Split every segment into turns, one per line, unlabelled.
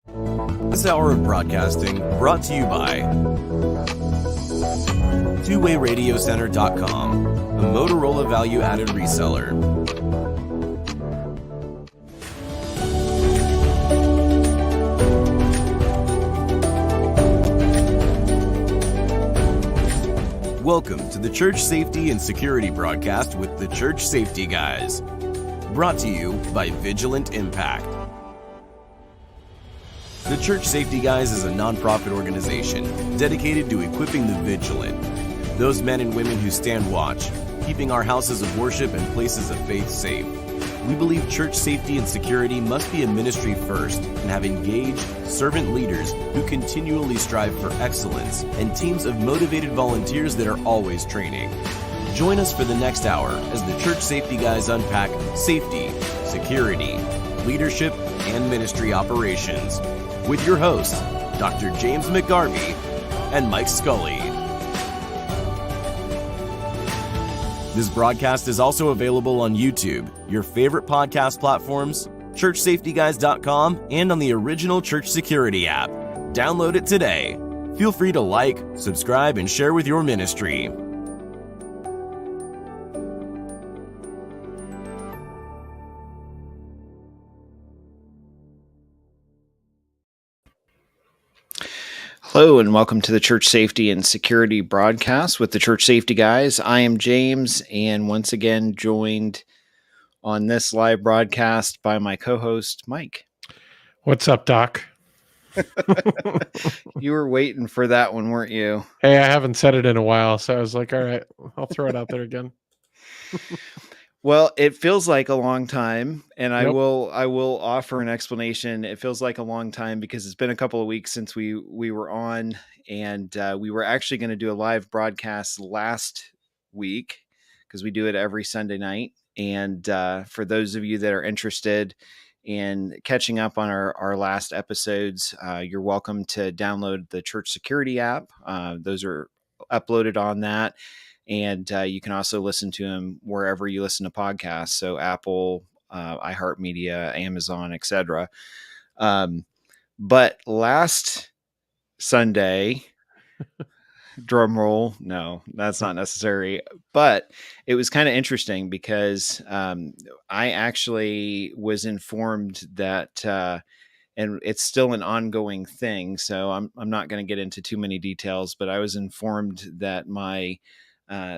This hour of broadcasting brought to you by TwoWayRadioCenter.com, a Motorola value-added reseller. Welcome to the Church Safety and Security broadcast with the Church Safety Guys. Brought to you by Vigilant Impact. The Church Safety Guys is a nonprofit organization dedicated to equipping the vigilant, those men and women who stand watch, keeping our houses of worship and places of faith safe. We believe church safety and security must be a ministry first and have engaged, servant leaders who continually strive for excellence and teams of motivated volunteers that are always training. Join us for the next hour as the Church Safety Guys unpack safety, security, leadership, and ministry operations with your hosts, Dr. James McGarvey and Mike Scully. This broadcast is also available on YouTube, your favorite podcast platforms, churchsafetyguys.com, and on the original Church Security app. Download it today. Feel free to like, subscribe, and share with your ministry.
Hello and welcome to the Church Safety and Security broadcast with the Church Safety Guys. I am James, and once again joined on this live broadcast by my co-host, Mike.
What's up, Doc?
You were waiting for that one, weren't you?
Hey, I haven't said it in a while, so I was like, all right, I'll throw it out there again.
Well, it feels like a long time, and
Yep.
I will offer an explanation. It feels like a long time because it's been a couple of weeks since we were on, and we were actually going to do a live broadcast last week because we do it every Sunday night. And for those of you that are interested in catching up on our last episodes, you're welcome to download the Church Security app. Those are uploaded on that. And you can also listen to them wherever you listen to podcasts. So Apple, iHeartMedia, Amazon, etc. But last Sunday, drum roll, no, that's not necessary. But it was kind of interesting because I actually was informed that, and it's still an ongoing thing. So I'm not going to get into too many details, but I was informed that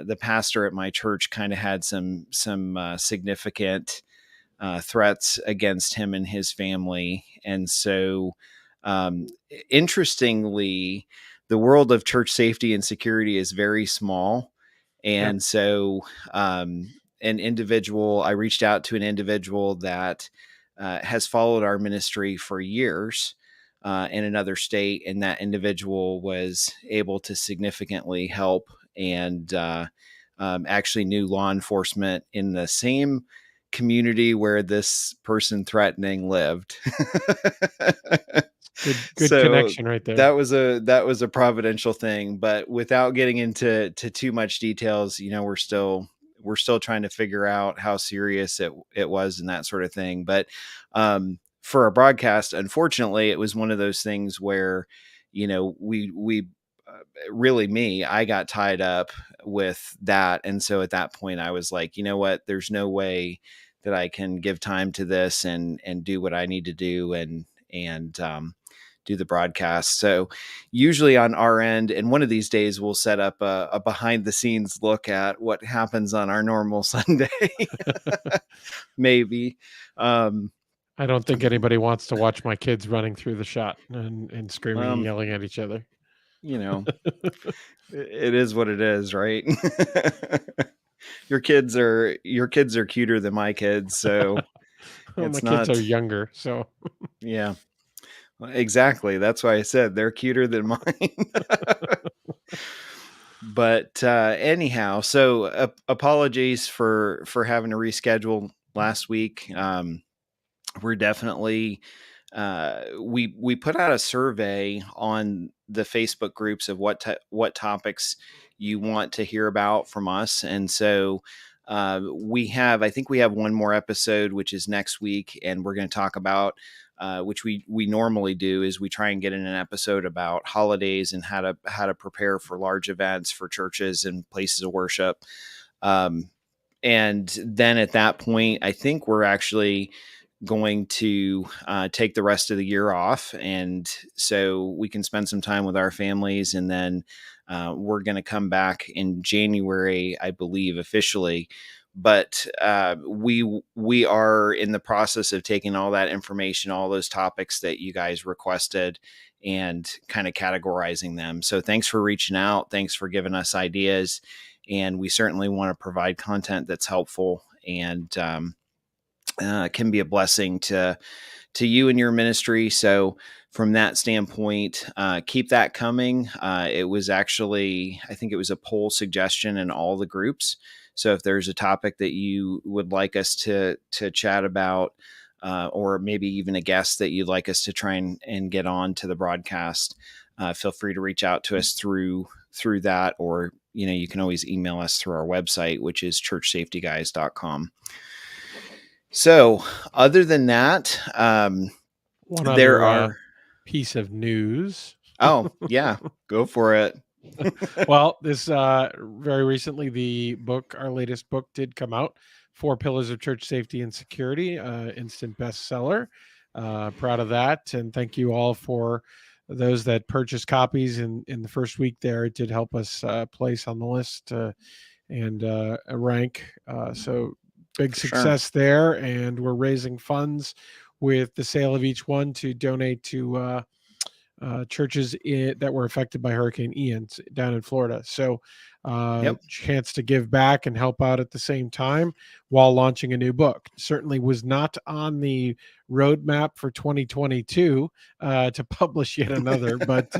the pastor at my church kind of had some significant threats against him and his family. And so, interestingly, the world of church safety and security is very small. And
Yep.
so I reached out to an individual that has followed our ministry for years in another state. And that individual was able to significantly help and actually knew law enforcement in the same community where this person threatening lived.
Good
So
connection right there.
that was a providential thing, but without getting into too much details, we're still trying to figure out how serious it was and that sort of thing. But for our broadcast, unfortunately, it was one of those things where, we really I got tied up with that. And so at that point I was like, you know what, there's no way that I can give time to this and do what I need to do and do the broadcast. So usually on our end, and one of these days we'll set up a behind the scenes look at what happens on our normal Sunday. Maybe.
I don't think anybody wants to watch my kids running through the shot and screaming and yelling at each other.
It is what it is, right? Your kids are cuter than my kids, so
Well, my kids are younger, so
yeah, exactly. That's why I said they're cuter than mine. But anyhow, so apologies for having to reschedule last week. We're definitely we put out a survey on the Facebook groups of what topics you want to hear about from us, and so I think we have one more episode, which is next week, and we're going to talk about, which we normally do, is we try and get in an episode about holidays and how to prepare for large events for churches and places of worship. And then at that point, I think we're actually going to take the rest of the year off, and so we can spend some time with our families, and then we're going to come back in January, I believe, officially. But we are in the process of taking all that information, all those topics that you guys requested, and kind of categorizing them. So thanks for reaching out. Thanks for giving us ideas. And we certainly want to provide content that's helpful and can be a blessing to you and your ministry. So from that standpoint, keep that coming. It was actually, I think it was a poll suggestion in all the groups. So if there's a topic that you would like us to chat about, or maybe even a guest that you'd like us to try and get on to the broadcast, feel free to reach out to us through that, or you can always email us through our website, which is churchsafetyguys.com. So other than that,
one other piece of news.
Oh, yeah, go for it.
Well, this very recently, the book, our latest book, did come out. 4 Pillars of Church Safety and Security, instant bestseller. Proud of that, and thank you all for those that purchased copies in the first week. There, it did help us place on the list and a rank. So big success there, and we're raising funds with the sale of each one to donate to churches that were affected by Hurricane Ian down in Florida. So chance to give back and help out at the same time while launching a new book. Certainly was not on the roadmap for 2022 to publish yet another, but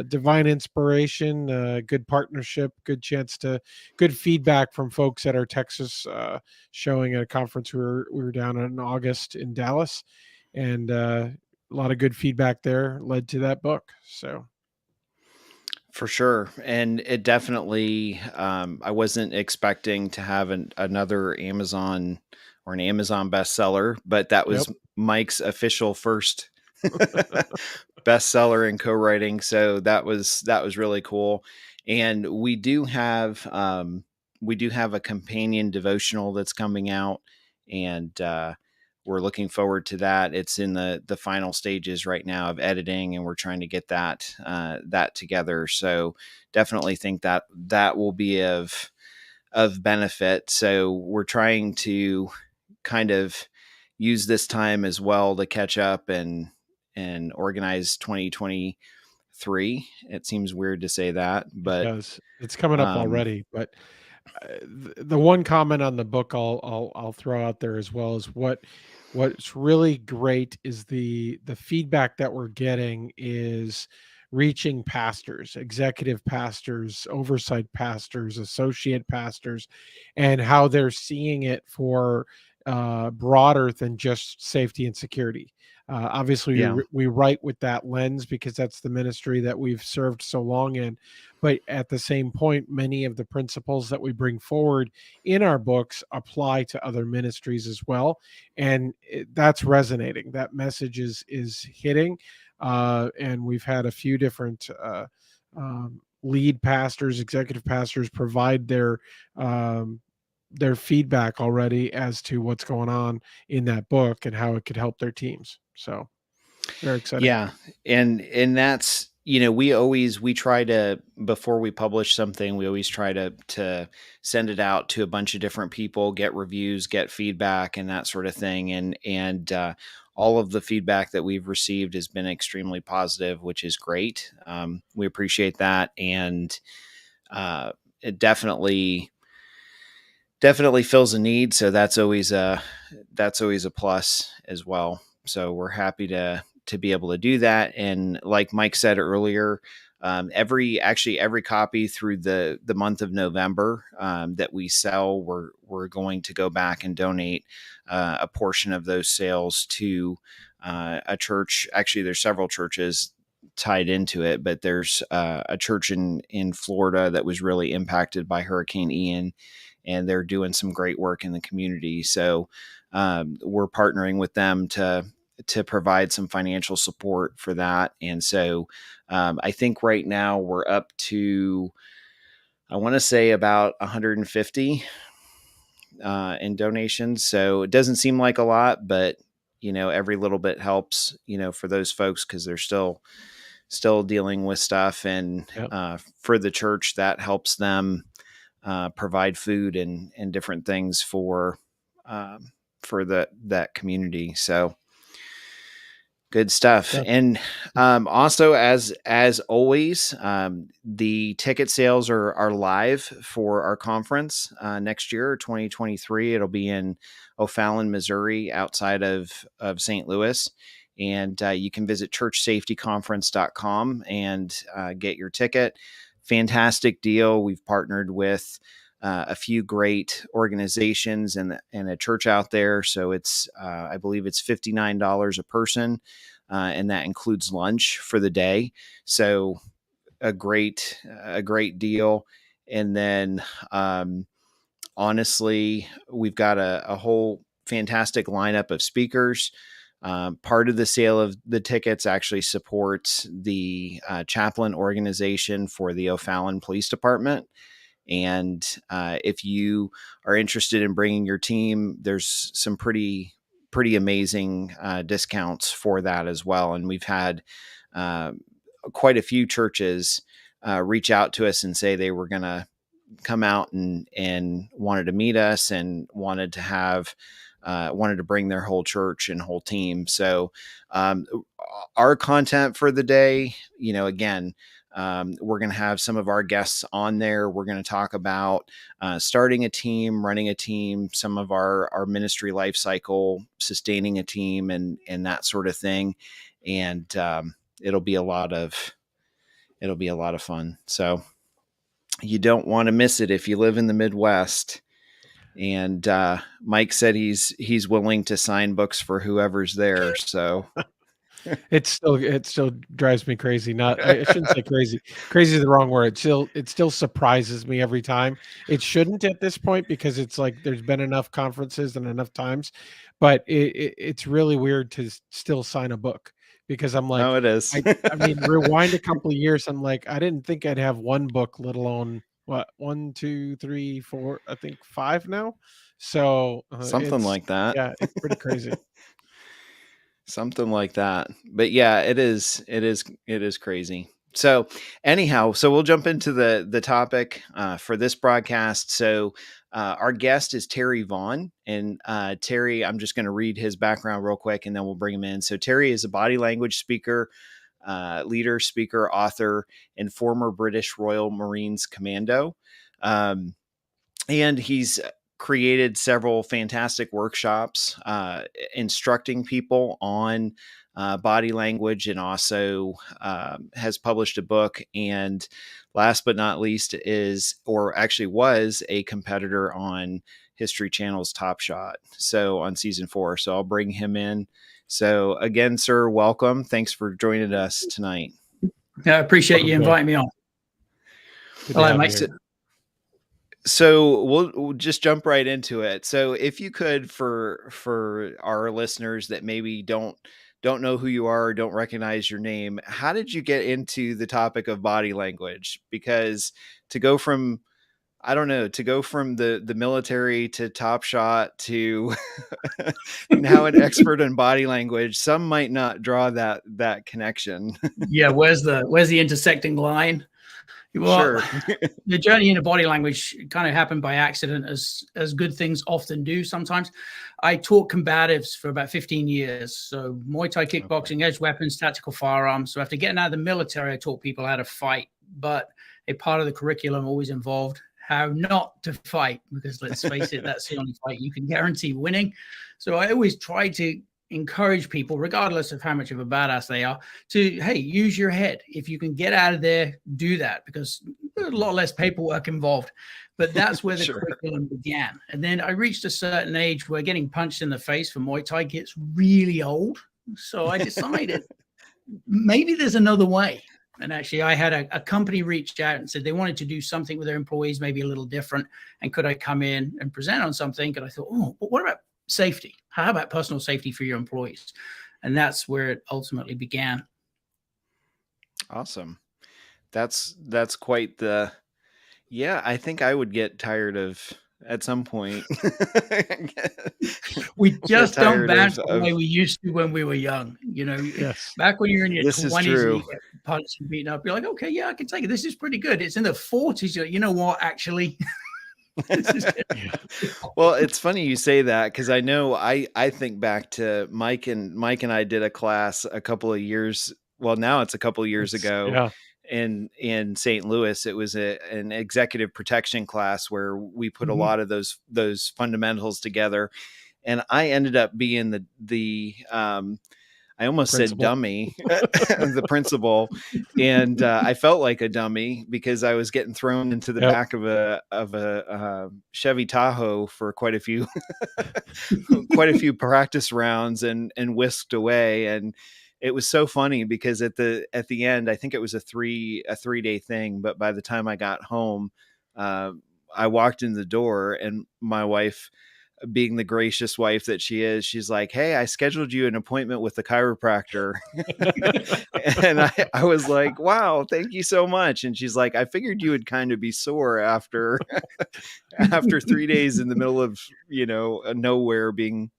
divine inspiration, good partnership, good feedback from folks at our Texas showing at a conference we were down in August in Dallas, and a lot of good feedback there led to that book. So
for sure. And it definitely, I wasn't expecting to have another Amazon or an Amazon bestseller, but that was Mike's official first bestseller in co-writing. So that was really cool. And we do have a companion devotional that's coming out, and we're looking forward to that. It's in the final stages right now of editing, and we're trying to get that together. So definitely think that will be of benefit. So we're trying to kind of use this time as well to catch up and organize 2023. It seems weird to say that, but
it's coming up already. But the one comment on the book I'll throw out there as well is what's really great is the feedback that we're getting is reaching pastors, executive pastors, oversight pastors, associate pastors, and how they're seeing it for broader than just safety and security. Obviously, we write with that lens because that's the ministry that we've served so long in. But at the same point, many of the principles that we bring forward in our books apply to other ministries as well. And that's resonating. That message is hitting. And we've had a few different lead pastors, executive pastors provide their feedback already as to what's going on in that book and how it could help their teams. So very exciting.
Yeah. And that's, we try to, before we publish something, we always try to send it out to a bunch of different people, get reviews, get feedback, and that sort of thing. And all of the feedback that we've received has been extremely positive, which is great. We appreciate that. And it definitely fills a need. So that's always a plus as well. So we're happy to be able to do that. And like Mike said earlier, every copy through the month of November that we sell, we're going to go back and donate a portion of those sales to a church. Actually, there's several churches tied into it, but there's a church in Florida that was really impacted by Hurricane Ian. and they're doing some great work in the community. So we're partnering with them to provide some financial support for that. And so I think right now we're up to, I want to say about 150 in donations. So it doesn't seem like a lot, but every little bit helps, for those folks, because they're still dealing with stuff. And for the church, that helps them provide food and different things for that community. So good stuff. And also, as always, the ticket sales are live for our conference next year, 2023. It'll be in O'Fallon, Missouri, outside of St. Louis. And you can visit churchsafetyconference.com and get your ticket. Fantastic deal. We've partnered with a few great organizations and a church out there. So it's, I believe it's $59 a person, and that includes lunch for the day. So a great deal. And then, honestly, we've got a whole fantastic lineup of speakers. Part of the sale of the tickets actually supports the chaplain organization for the O'Fallon Police Department. And if you are interested in bringing your team, there's some pretty amazing discounts for that as well. And we've had quite a few churches reach out to us and say they were going to come out and wanted to meet us and wanted to bring their whole church and whole team. So our content for the day, again, we're going to have some of our guests on there. We're going to talk about starting a team, running a team, some of our ministry life cycle, sustaining a team, and that sort of thing. And it'll be a lot of fun. So you don't want to miss it if you live in the Midwest. And Mike said he's willing to sign books for whoever's there. So.
It still drives me crazy. I shouldn't say crazy. Crazy is the wrong word. It still surprises me every time. It shouldn't at this point, because it's like there's been enough conferences and enough times, but it's really weird to still sign a book, because I'm like,
oh, it is.
I mean, rewind a couple of years. I'm like, I didn't think I'd have one book, let alone what, 1, 2, 3, 4, I think 5 now. So
something like that.
Yeah, it's pretty crazy.
Something like that. But yeah, it is crazy. So anyhow, we'll jump into the topic for this broadcast. So our guest is Terry Vaughn, and Terry, I'm just going to read his background real quick and then we'll bring him in. So Terry is a body language speaker, leader, speaker, author, and former British Royal Marines Commando. And he's created several fantastic workshops instructing people on body language, and also has published a book. And last but not least was a competitor on History Channel's Top Shot, so on season 4. So I'll bring him in. So again, sir, welcome. Thanks for joining us tonight.
I appreciate you inviting me on.
Hello, Mike.
So we'll just jump right into it. So if you could, for our listeners that maybe don't know who you are or don't recognize your name, how did you get into the topic of body language? Because to go from the military to Top Shot to now an expert in body language, some might not draw that connection.
Yeah, where's the intersecting line? Well, sure. The journey into body language kind of happened by accident, as good things often do sometimes. I taught combatives for about 15 years. So Muay Thai, kickboxing, edge weapons, tactical firearms. So after getting out of the military, I taught people how to fight. But a part of the curriculum always involved how not to fight, because let's face it, that's the only fight you can guarantee winning. So I always try to encourage people, regardless of how much of a badass they are, to, hey, use your head. If you can get out of there, do that, because there's a lot less paperwork involved. But that's where the
Sure.
curriculum began. And then I reached a certain age where getting punched in the face for Muay Thai gets really old. So I decided maybe there's another way. And actually, I had a company reached out and said they wanted to do something with their employees, maybe a little different. And could I come in and present on something? And I thought, oh, but what about safety? How about personal safety for your employees? And that's where it ultimately began.
Awesome. That's quite the, yeah, I think I would get tired of at some point.
We just don't bounce the way we used to when we were young.
Yes.
Back when you're in your
This is
20s
true.
and you get punched and beaten up, you're like, okay, yeah, I can take it. This is pretty good. It's in the 40s. You're like, you know what, actually.
Well, it's funny you say that, because I know I think back to Mike and I did a class a couple of years. Well, now it's a couple of years ago.
Yeah.
In St. Louis. It was an executive protection class where we put a lot of those fundamentals together, and I ended up being the I almost said dummy, the principal, and I felt like a dummy because I was getting thrown into the back of a Chevy Tahoe for quite a few practice rounds and whisked away. And it was so funny because at the end, I think it was a 3-day thing, but by the time I got home, I walked in the door, and my wife, being the gracious wife that she is, she's like, "Hey, I scheduled you an appointment with the chiropractor." And I was like, "Wow, thank you so much." And she's like, "I figured you would kind of be sore after 3 days in the middle of, nowhere, being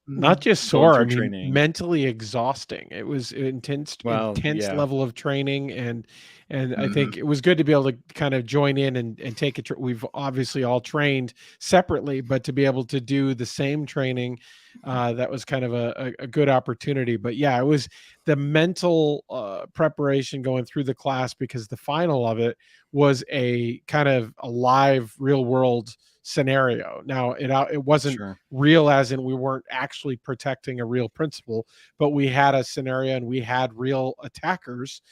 not just sore, I mean, mentally exhausting. It was intense level of training. And I think it was good to be able to kind of join in and take it. We've obviously all trained separately, but to be able to do the same training, that was kind of a good opportunity. But yeah, it was the mental preparation going through the class, because the final of it was a kind of a live real world scenario. Now it wasn't real, as in we weren't actually protecting a real principal, but we had a scenario and we had real attackers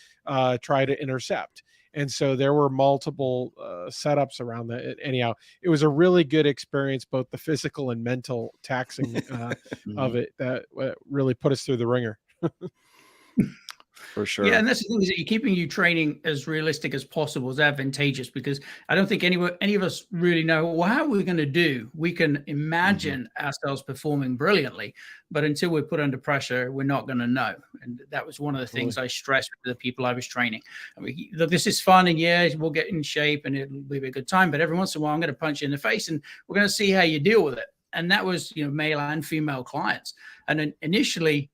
try to intercept. And so there were multiple setups around that. Anyhow, it was a really good experience, both the physical and mental taxing of it, that really put us through the ringer.
For sure.
Yeah, and that's the thing, is that you're keeping you training as realistic as possible is advantageous, because I don't think any of us really know, well, how are we going to do? We can imagine ourselves performing brilliantly, but until we're put under pressure, we're not going to know. And that was one of the things I stressed with the people I was training. I mean, look, this is fun, and yeah, we'll get in shape and it'll be a good time, but every once in a while I'm going to punch you in the face and we're going to see how you deal with it. And that was, male and female clients. And then initially,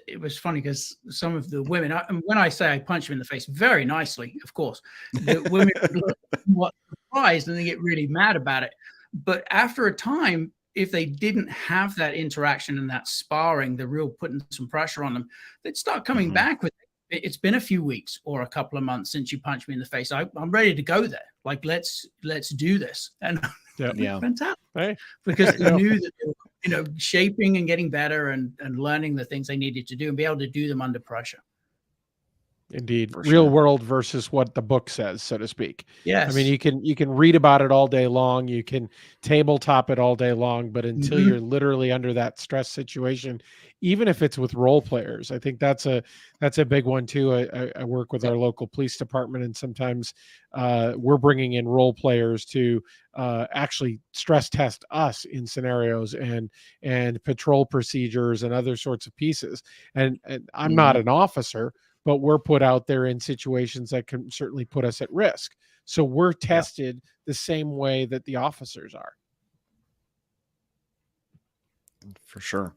it was funny because some of the women, when I say I punch them in the face very nicely, of course, the women look somewhat surprised and they get really mad about it. But after a time, if they didn't have that interaction and that sparring, the real putting some pressure on them, they'd start coming back with it. It's been a few weeks or a couple of months since you punched me in the face. I'm ready to go there. Like, let's do this. And fantastic.
Hey.
Because they knew that they were, shaping and getting better and learning the things they needed to do and be able to do them under pressure.
Indeed. Real world versus what the book says, so to speak.
Yes.
I mean, you can read about it all day long. You can tabletop it all day long, but until you're literally under that stress situation, even if it's with role players, I think that's a big one too. I work with our local police department, and sometimes we're bringing in role players to actually stress test us in scenarios and patrol procedures and other sorts of pieces. And I'm not an officer, but we're put out there in situations that can certainly put us at risk. So we're tested the same way that the officers are.
For sure.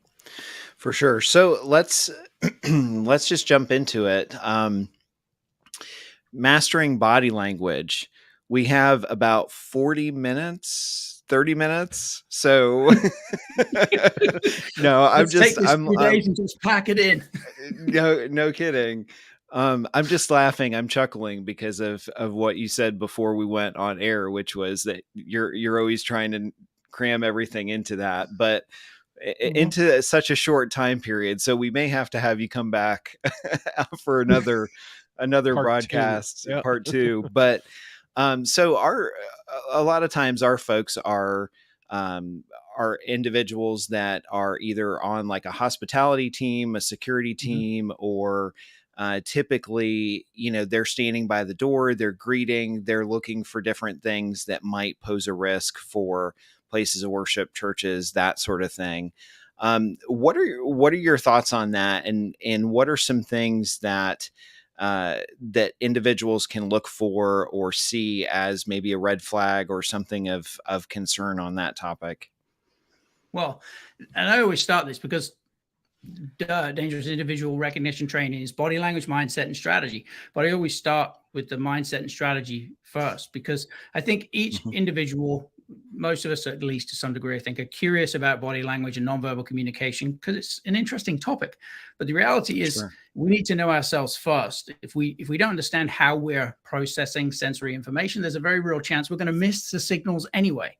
So let's just jump into it. Mastering body language. We have about 30 minutes. So no, I'm just
pack it in.
No kidding. I'm just laughing. I'm chuckling because of what you said before we went on air, which was that you're always trying to cram everything into that, but into such a short time period. So we may have to have you come back for another broadcast, part 2. But so a lot of times our folks are individuals that are either on like a hospitality team, a security team, or typically, they're standing by the door, they're greeting, they're looking for different things that might pose a risk for places of worship, churches, that sort of thing. What are your thoughts on that? And what are some things that that individuals can look for or see as maybe a red flag or something of concern on that topic?
Well, and I always start this because dangerous individual recognition training is body language, mindset, and strategy. But I always start with the mindset and strategy first, because I think each individual, most of us at least to some degree, I think, are curious about body language and nonverbal communication because it's an interesting topic. But the reality is we need to know ourselves first. If we don't understand how we're processing sensory information, there's a very real chance we're going to miss the signals anyway.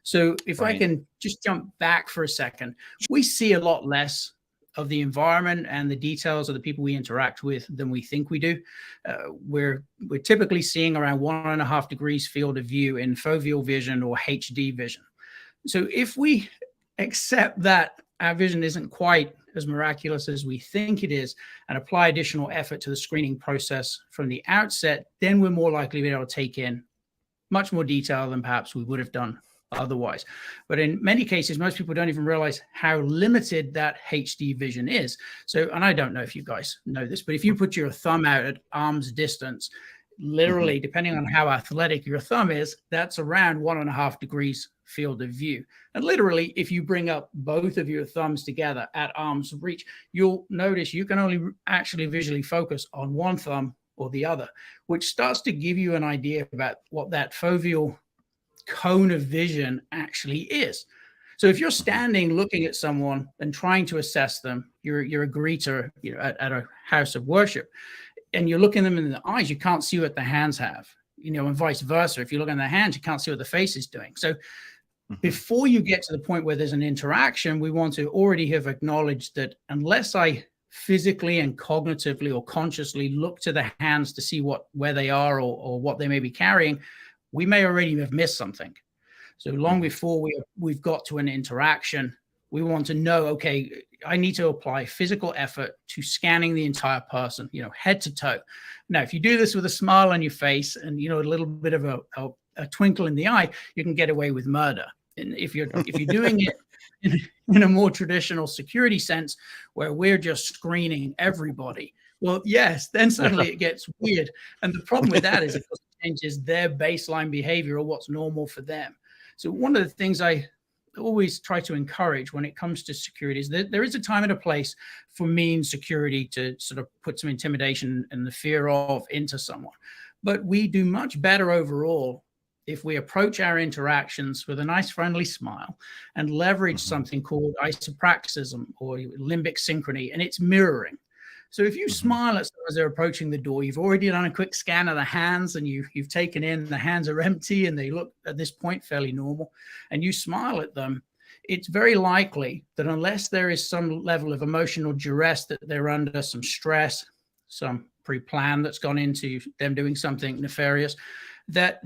So if I can just jump back for a second, we see a lot less of the environment and the details of the people we interact with than we think we do. We're typically seeing around 1.5 degrees field of view in foveal vision or HD vision. So if we accept that our vision isn't quite as miraculous as we think it is and apply additional effort to the screening process from the outset, then we're more likely to be able to take in much more detail than perhaps we would have done otherwise. But in many cases, most people don't even realize how limited that HD vision is. So, and I don't know if you guys know this, but if you put your thumb out at arm's distance, literally, depending on how athletic your thumb is, that's around 1.5 degrees field of view. And literally, if you bring up both of your thumbs together at arm's reach, you'll notice you can only actually visually focus on one thumb or the other, which starts to give you an idea about what that foveal cone of vision actually is. So if you're standing looking at someone and trying to assess them, you're a greeter, at a house of worship, and you're looking them in the eyes, you can't see what the hands have, and vice versa. If you look in their hands, you can't see what the face is doing. So before you get to the point where there's an interaction, we want to already have acknowledged that unless I physically and cognitively or consciously look to the hands to see where they are or what they may be carrying, we may already have missed something. So long before we've got to an interaction, we want to know, okay, I need to apply physical effort to scanning the entire person, head to toe. Now, if you do this with a smile on your face and, a little bit of a twinkle in the eye, you can get away with murder. And if you're doing it in a more traditional security sense, where we're just screening everybody, well, yes, then suddenly it gets weird. And the problem with that is it changes their baseline behavior or what's normal for them. So one of the things I always try to encourage when it comes to security is that there is a time and a place for mean security to sort of put some intimidation and the fear of into someone. But we do much better overall if we approach our interactions with a nice friendly smile and leverage something called isopraxism or limbic synchrony, and it's mirroring. So if you smile at someone as they're approaching the door, you've already done a quick scan of the hands and you've taken in the hands are empty and they look at this point fairly normal, and you smile at them, it's very likely that unless there is some level of emotional duress, that they're under some stress, some pre-plan that's gone into them doing something nefarious, that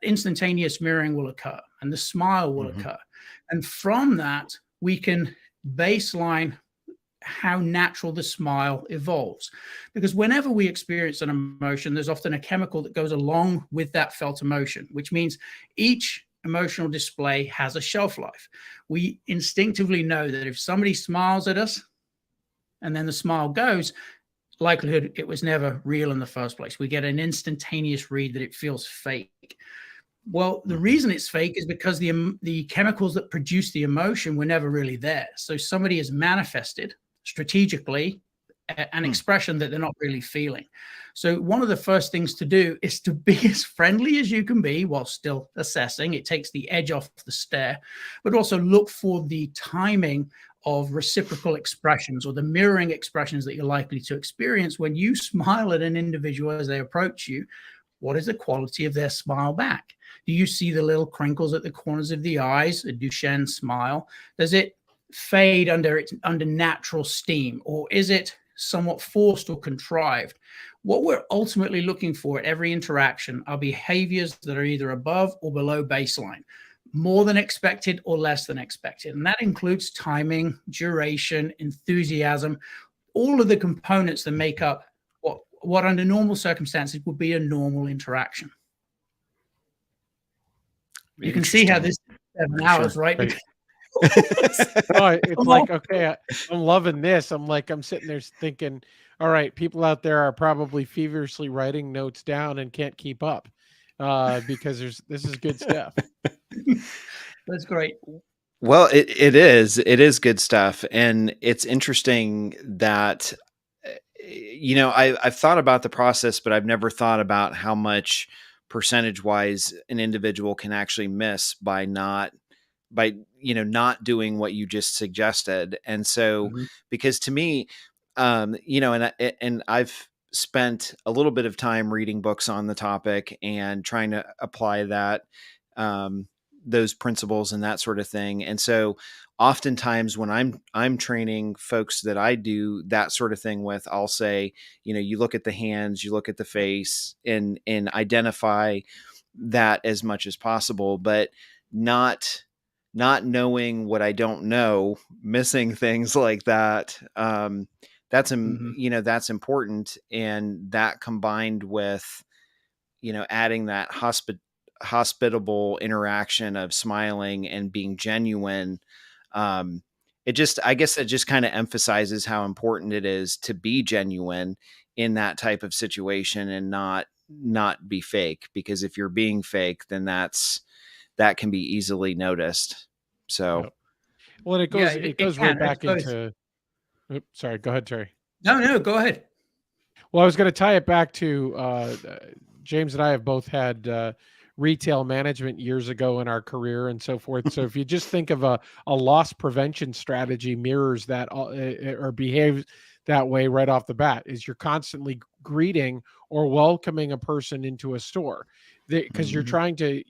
instantaneous mirroring will occur and the smile will occur. And from that, we can baseline how natural the smile evolves. Because whenever we experience an emotion, there's often a chemical that goes along with that felt emotion, which means each emotional display has a shelf life. We instinctively know that if somebody smiles at us and then the smile goes, likelihood it was never real in the first place. We get an instantaneous read that it feels fake. Well, the reason it's fake is because the chemicals that produce the emotion were never really there. So somebody has manifested strategically an expression that they're not really feeling. So one of the first things to do is to be as friendly as you can be while still assessing. It takes the edge off the stare, but also look for the timing of reciprocal expressions or the mirroring expressions that you're likely to experience when you smile at an individual as they approach you. What is the quality of their smile back? Do you see the little crinkles at the corners of the eyes, a Duchenne smile? Does it fade under natural steam, or is it somewhat forced or contrived? What we're ultimately looking for at every interaction are behaviors that are either above or below baseline, more than expected or less than expected. And that includes timing, duration, enthusiasm, all of the components that make up what under normal circumstances would be a normal interaction. You can see how this 7 hours, right?
Right. It's like, okay, I'm loving this. I'm sitting there thinking, all right, people out there are probably feverishly writing notes down and can't keep up because this is good stuff.
That's great.
Well, it is good stuff. And it's interesting that, I've thought about the process, but I've never thought about how much percentage wise an individual can actually miss by not doing what you just suggested. And so, because to me, and I've spent a little bit of time reading books on the topic and trying to apply that, those principles and that sort of thing. And so oftentimes when I'm training folks that I do that sort of thing with, I'll say, you look at the hands, you look at the face, and identify that as much as possible, but not knowing what I don't know, missing things like that. That's that's important. And that combined with, adding that hospitable interaction of smiling and being genuine. I guess it just kind of emphasizes how important it is to be genuine in that type of situation and not be fake, because if you're being fake, then that can be easily noticed. So,
well, it goes right back into, oops, sorry, go ahead, Terry.
No, go ahead.
Well, I was going to tie it back to James and I have both had retail management years ago in our career and so forth. So if you just think of a loss prevention strategy mirrors that or behaves that way right off the bat, is you're constantly greeting or welcoming a person into a store, because you're trying to,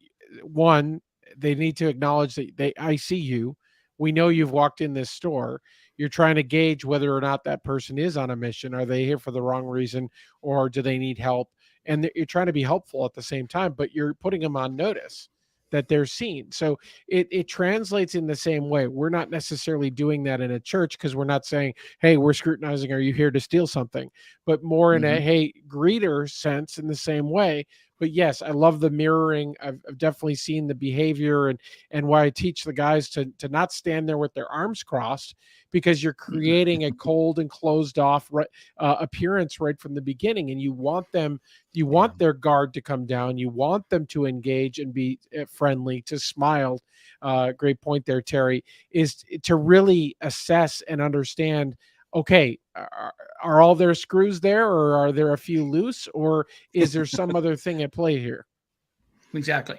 one, they need to acknowledge that I see you. We know you've walked in this store. You're trying to gauge whether or not that person is on a mission. Are they here for the wrong reason, or do they need help? And you're trying to be helpful at the same time, but you're putting them on notice that they're seen. So it translates in the same way. We're not necessarily doing that in a church, because we're not saying, hey, we're scrutinizing, are you here to steal something? But more in a, hey, greeter sense in the same way. But yes, I love the mirroring. I've definitely seen the behavior, and why I teach the guys to not stand there with their arms crossed, because you're creating a cold and closed off appearance right from the beginning. And you want their guard to come down. You want them to engage and be friendly, to smile. Great point there, Terry, is to really assess and understand, okay, are all their screws there, or are there a few loose, or is there some other thing at play here?
Exactly.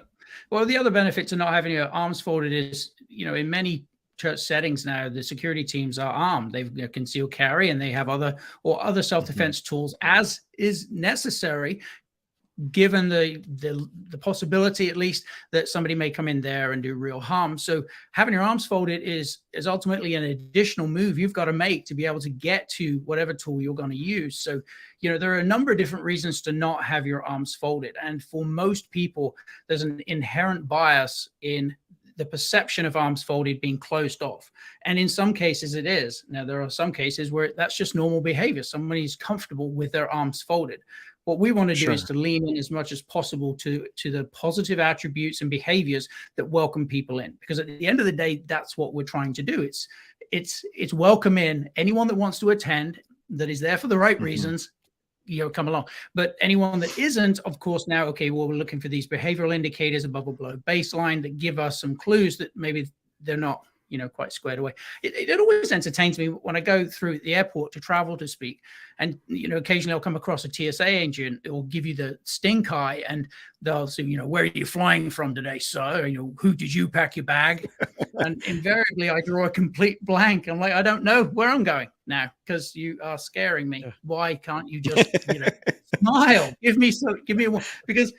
Well, the other benefit to not having your arms folded is, in many church settings now, the security teams are armed. They've concealed carry, and they have other self-defense tools as is necessary, given the possibility, at least, that somebody may come in there and do real harm. So having your arms folded is ultimately an additional move you've got to make to be able to get to whatever tool you're going to use. So, there are a number of different reasons to not have your arms folded. And for most people, there's an inherent bias in the perception of arms folded being closed off. And in some cases it is. Now, there are some cases where that's just normal behavior. Somebody's comfortable with their arms folded. What we want to do is to lean in as much as possible to the positive attributes and behaviors that welcome people in, because at the end of the day, that's what we're trying to do. It's welcome in anyone that wants to attend, that is there for the right reasons, come along. But anyone that isn't, of course, now, okay, well, we're looking for these behavioral indicators above or below baseline that give us some clues that maybe they're not, quite squared away. It always entertains me when I go through the airport to travel to speak, and occasionally I'll come across a TSA agent. It will give you the stink eye, and they'll say, where are you flying from today, sir? Who did you pack your bag? And invariably I draw a complete blank. I'm like, I don't know where I'm going now, because you are scaring me. Why can't you just smile? Give me one, because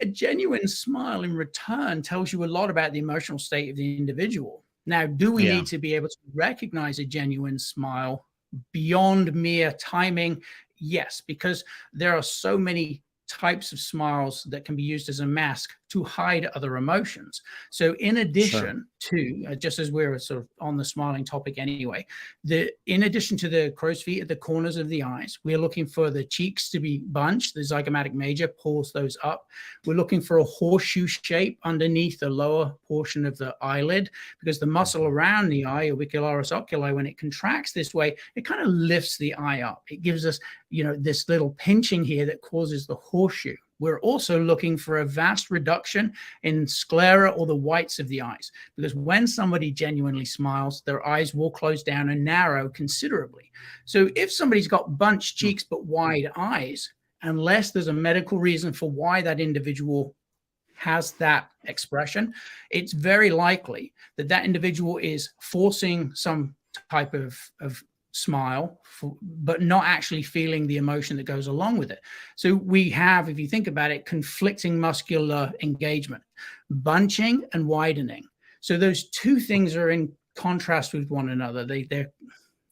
a genuine smile in return tells you a lot about the emotional state of the individual. Now, do we need to be able to recognize a genuine smile beyond mere timing? Yes, because there are so many types of smiles that can be used as a mask to hide other emotions. So in addition to, just as we're sort of on the smiling topic anyway, in addition to the crow's feet at the corners of the eyes, we're looking for the cheeks to be bunched. The zygomatic major pulls those up. We're looking for a horseshoe shape underneath the lower portion of the eyelid, because the muscle around the eye, orbicularis oculi, when it contracts this way, it kind of lifts the eye up. It gives us, this little pinching here that causes the horseshoe. We're also looking for a vast reduction in sclera, or the whites of the eyes, because when somebody genuinely smiles, their eyes will close down and narrow considerably. So if somebody's got bunched cheeks but wide eyes, unless there's a medical reason for why that individual has that expression, it's very likely that that individual is forcing some type of smile, but not actually feeling the emotion that goes along with it. So we have, if you think about it, conflicting muscular engagement, bunching and widening. So those two things are in contrast with one another.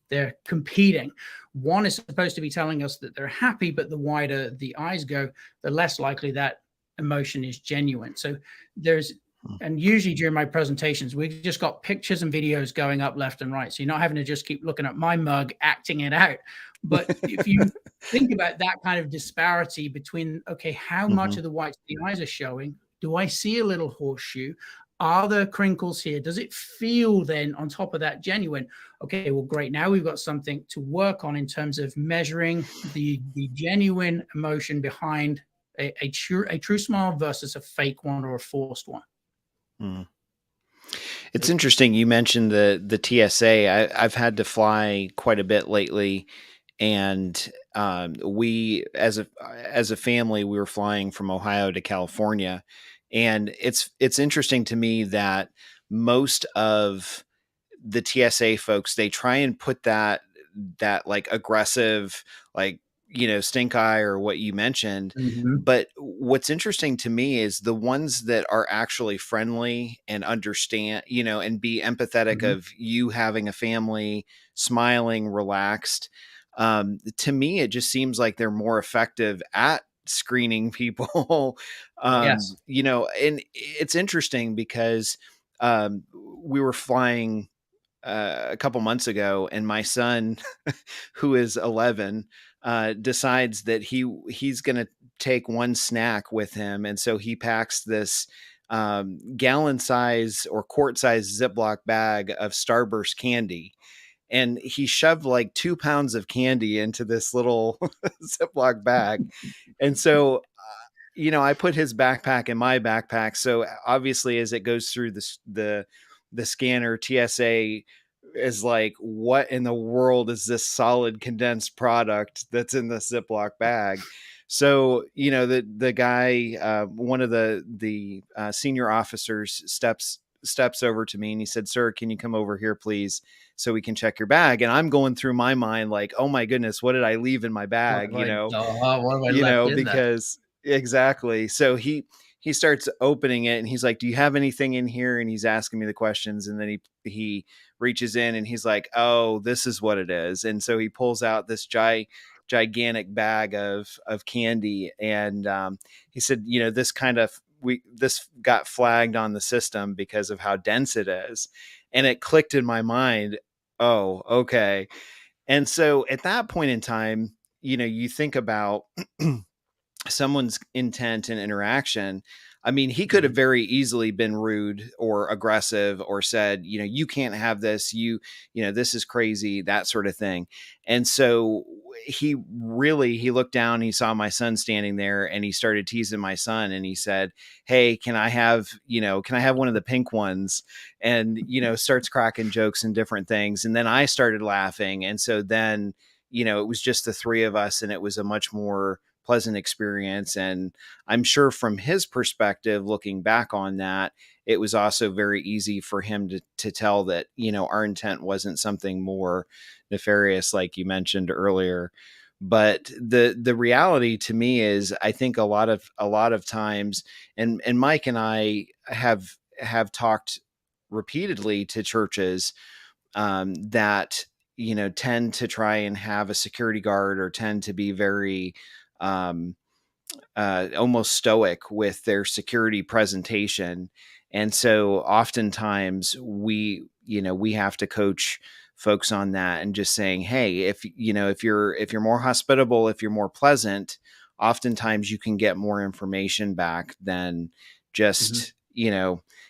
They're competing. One is supposed to be telling us that they're happy, but the wider the eyes go, the less likely that emotion is genuine. So and usually during my presentations, we've just got pictures and videos going up left and right. So you're not having to just keep looking at my mug, acting it out. But if you think about that kind of disparity between, okay, how much of the whites of the eyes are showing? Do I see a little horseshoe? Are there crinkles here? Does it feel then on top of that genuine? Okay, well, great. Now we've got something to work on in terms of measuring the genuine emotion behind a true smile versus a fake one or a forced one.
It's interesting. You mentioned the TSA. I've had to fly quite a bit lately, and we, as a family, we were flying from Ohio to California, and it's interesting to me that most of the TSA folks, they try and put that like aggressive, like, stink eye or what you mentioned. But what's interesting to me is the ones that are actually friendly and understand, and be empathetic of you having a family, smiling, relaxed. To me, it just seems like they're more effective at screening people.
Yes.
And it's interesting because we were flying a couple months ago, and my son, who is 11, decides that he's going to take one snack with him. And so he packs this gallon size or quart size Ziploc bag of Starburst candy. And he shoved like 2 pounds of candy into this little Ziploc bag. And so, I put his backpack in my backpack. So obviously, as it goes through the scanner, TSA is like, what in the world is this solid condensed product that's in the Ziploc bag? So, the guy, one of the senior officers steps over to me, and he said, "Sir, can you come over here, please, so we can check your bag?" And I'm going through my mind like, oh my goodness, what did I leave in my bag? Because exactly. So he starts opening it, and he's like, "Do you have anything in here?" And he's asking me the questions, and then he reaches in, and he's like, "Oh, this is what it is." And so he pulls out this gigantic bag of candy, and he said, this this got flagged on the system because of how dense it is. And it clicked in my mind, oh, okay. And so at that point in time, you think about someone's intent and interaction. I mean, he could have very easily been rude or aggressive or said, you can't have this, this is crazy, that sort of thing. And so he looked down, he saw my son standing there, and he started teasing my son, and he said, "Hey, can I have one of the pink ones?" And, starts cracking jokes and different things. And then I started laughing. And so then, it was just the three of us, and it was a much more pleasant experience. And I'm sure from his perspective, looking back on that, it was also very easy for him to tell that, our intent wasn't something more nefarious, like you mentioned earlier. But the reality to me is, I think a lot of times, and Mike and I have talked repeatedly to churches that, tend to try and have a security guard, or tend to be very almost stoic with their security presentation. And so oftentimes we have to coach folks on that and just saying, hey, if you're more hospitable, if you're more pleasant, oftentimes you can get more information back than just,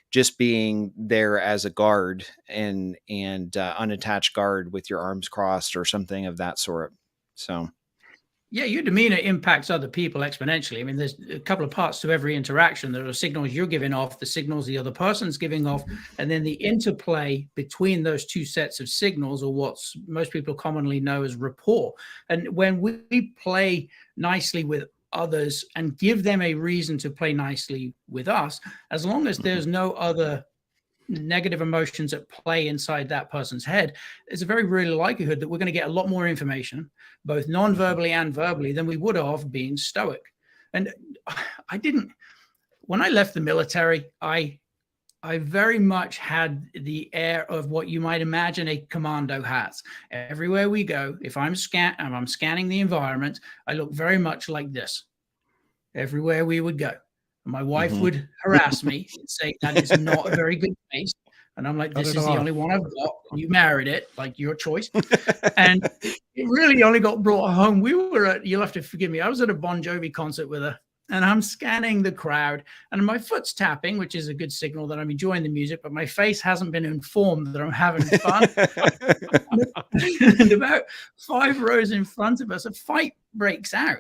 just being there as a guard and unattached guard with your arms crossed or something of that sort. So.
Yeah, your demeanor impacts other people exponentially. I mean, there's a couple of parts to every interaction. There are signals you're giving off, the signals the other person's giving off, and then the interplay between those two sets of signals, or what most people commonly know as rapport. And when we play nicely with others and give them a reason to play nicely with us, as long as there's no other negative emotions at play inside that person's head, there's a very real likelihood that we're going to get a lot more information, both non-verbally and verbally, than we would have being stoic. And when I left the military, I very much had the air of what you might imagine a commando has. Everywhere we go, if I'm scanning the environment, I look very much like this. Everywhere we would go. My wife would harass me and say, that is not a very good face. And I'm like, this is the only one I've got. You married it, like your choice. And it really only got brought home. We were at, you'll have to forgive me, I was at a Bon Jovi concert with her, and I'm scanning the crowd and my foot's tapping, which is a good signal that I'm enjoying the music, but my face hasn't been informed that I'm having fun. And about 5 rows in front of us, a fight breaks out.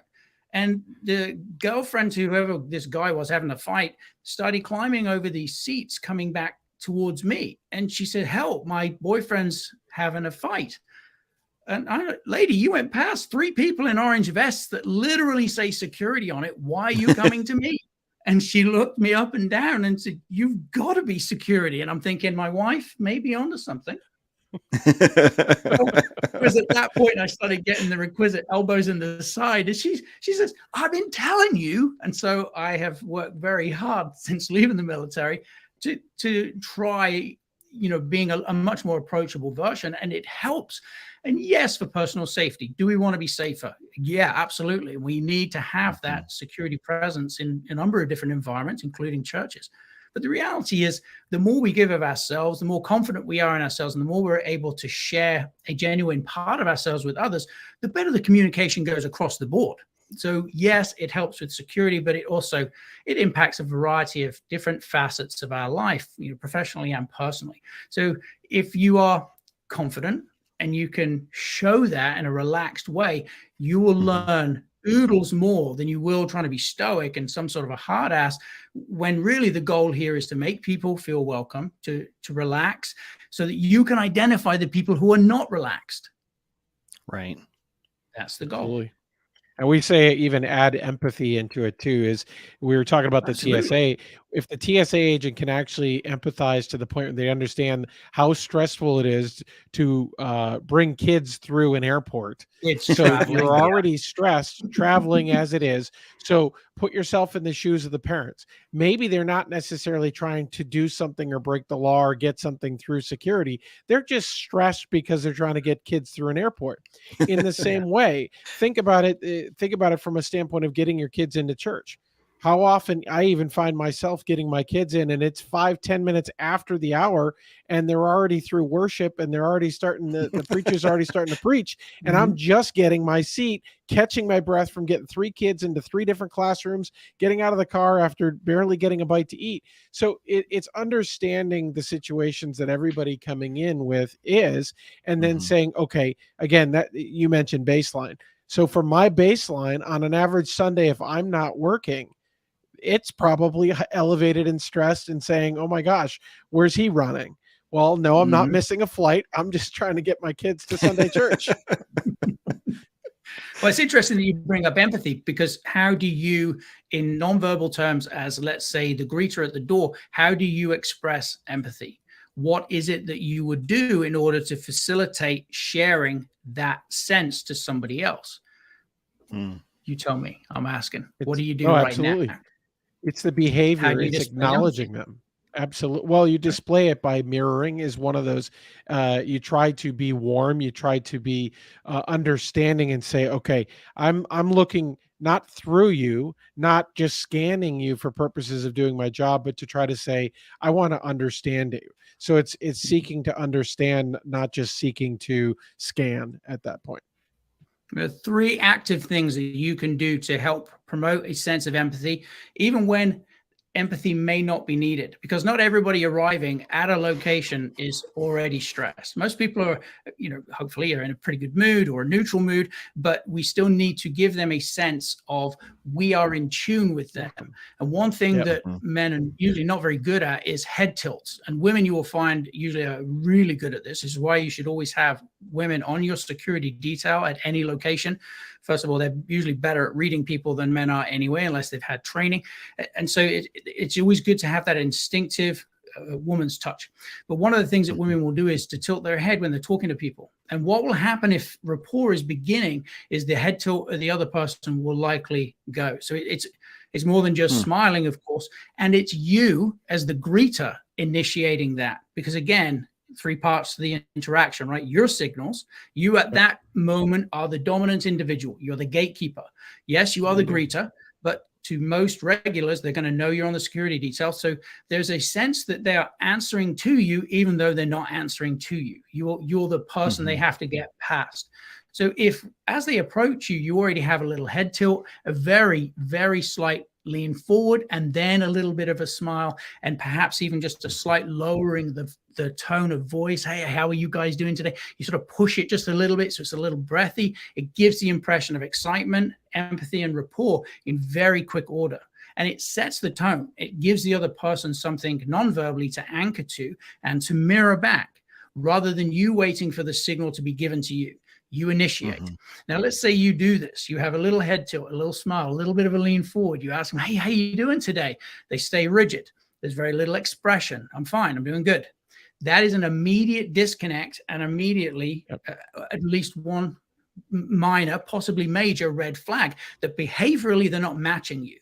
And the girlfriend, whoever this guy was having a fight, started climbing over these seats coming back towards me. And she said, help, my boyfriend's having a fight. And lady, you went past 3 people in orange vests that literally say security on it. Why are you coming to me? And she looked me up and down and said, you've got to be security. And I'm thinking, my wife may be onto something. Because at that point I started getting the requisite elbows in the side, and she says, I've been telling you. And so I have worked very hard since leaving the military to try, being a much more approachable version, and it helps. And yes, for personal safety, do we want to be safer? Yeah, absolutely. We need to have that security presence in a number of different environments, including churches. But the reality is, the more we give of ourselves, the more confident we are in ourselves, and the more we're able to share a genuine part of ourselves with others, the better the communication goes across the board. So yes, it helps with security, but it impacts a variety of different facets of our life, professionally and personally. So if you are confident and you can show that in a relaxed way, you will learn oodles more than you will trying to be stoic and some sort of a hard ass, when really the goal here is to make people feel welcome, to relax, so that you can identify the people who are not relaxed.
Right.
That's the goal.
Absolutely. And we say even add empathy into it too. Is we were talking about the TSA. If the TSA agent can actually empathize to the point where they understand how stressful it is to bring kids through an airport. So you're already stressed traveling as it is. So put yourself in the shoes of the parents. Maybe they're not necessarily trying to do something or break the law or get something through security. They're just stressed because they're trying to get kids through an airport. In the same way, think about it from a standpoint of getting your kids into church. How often I even find myself getting my kids in, and it's 5-10 minutes after the hour, and they're already through worship, and they're already starting, the preacher's already starting to preach, and I'm just getting my seat, catching my breath from getting 3 kids into 3 different classrooms, getting out of the car after barely getting a bite to eat. So it's understanding the situations that everybody coming in with is, and then saying, okay, again, that you mentioned baseline. So for my baseline on an average Sunday, if I'm not working, it's probably elevated and stressed and saying, oh my gosh, where's he running? Well, no, I'm not missing a flight. I'm just trying to get my kids to Sunday church.
Well, it's interesting that you bring up empathy, because how do you, in nonverbal terms, as let's say the greeter at the door, how do you express empathy? What is it that you would do in order to facilitate sharing that sense to somebody else? You tell me. I'm asking. What do you do right now?
It's the behavior. It's acknowledging them. Absolutely. Well, you display it by mirroring is one of those. You try to be warm. You try to be understanding and say, okay, I'm looking not through you, not just scanning you for purposes of doing my job, but to try to say, I want to understand you. So it's seeking to understand, not just seeking to scan at that point.
There are 3 active things that you can do to help promote a sense of empathy, even when empathy may not be needed, because not everybody arriving at a location is already stressed. Most people are, hopefully are in a pretty good mood or a neutral mood, but we still need to give them a sense of we are in tune with them. And one thing that men are usually not very good at is head tilts. And women, you will find, usually are really good at this. This is why you should always have women on your security detail at any location. First of all, they're usually better at reading people than men are anyway, unless they've had training. And so it's always good to have that instinctive woman's touch. But one of the things that women will do is to tilt their head when they're talking to people. And what will happen if rapport is beginning is the head tilt of the other person will likely go. So it's more than just smiling, of course. And it's you as the greeter initiating that. Because again, 3 parts to the interaction, right? Your signals, you at that moment are the dominant individual. You're the gatekeeper. Yes, you are the greeter, but to most regulars, they're going to know you're on the security detail. So there's a sense that they are answering to you, even though they're not answering to you. You're the person they have to get past. So if, as they approach you, you already have a little head tilt, a very, very slight lean forward, and then a little bit of a smile, and perhaps even just a slight lowering the tone of voice. Hey, how are you guys doing today? You sort of push it just a little bit, so it's a little breathy. It gives the impression of excitement, empathy, and rapport in very quick order. And it sets the tone. It gives the other person something non-verbally to anchor to and to mirror back, rather than you waiting for the signal to be given to you. You initiate. Now, let's say you do this. You have a little head tilt, a little smile, a little bit of a lean forward. You ask them, hey, how you doing today? They stay rigid. There's very little expression. I'm fine. I'm doing good. That is an immediate disconnect, and immediately at least one minor, possibly major red flag that behaviorally they're not matching you.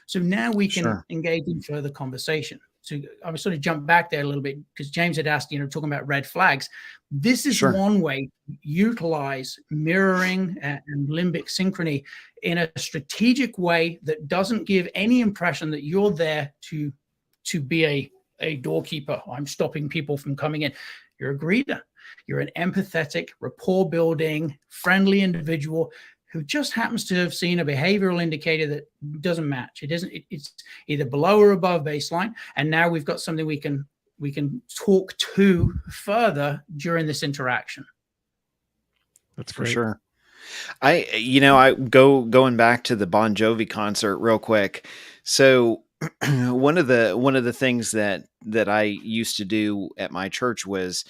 So now we can engage in further conversation. So I was sort of jump back there a little bit because James had asked, talking about red flags. This is one way to utilize mirroring and limbic synchrony in a strategic way that doesn't give any impression that you're there to be a doorkeeper. I'm stopping people from coming in. You're a greeter. You're an empathetic, rapport building, friendly individual who just happens to have seen a behavioral indicator that doesn't match. It's either below or above baseline. And now we've got something we can talk to further during this interaction.
That's
for
great.
sure. Going back to the Bon Jovi concert real quick. So one of the things that I used to do at my church was,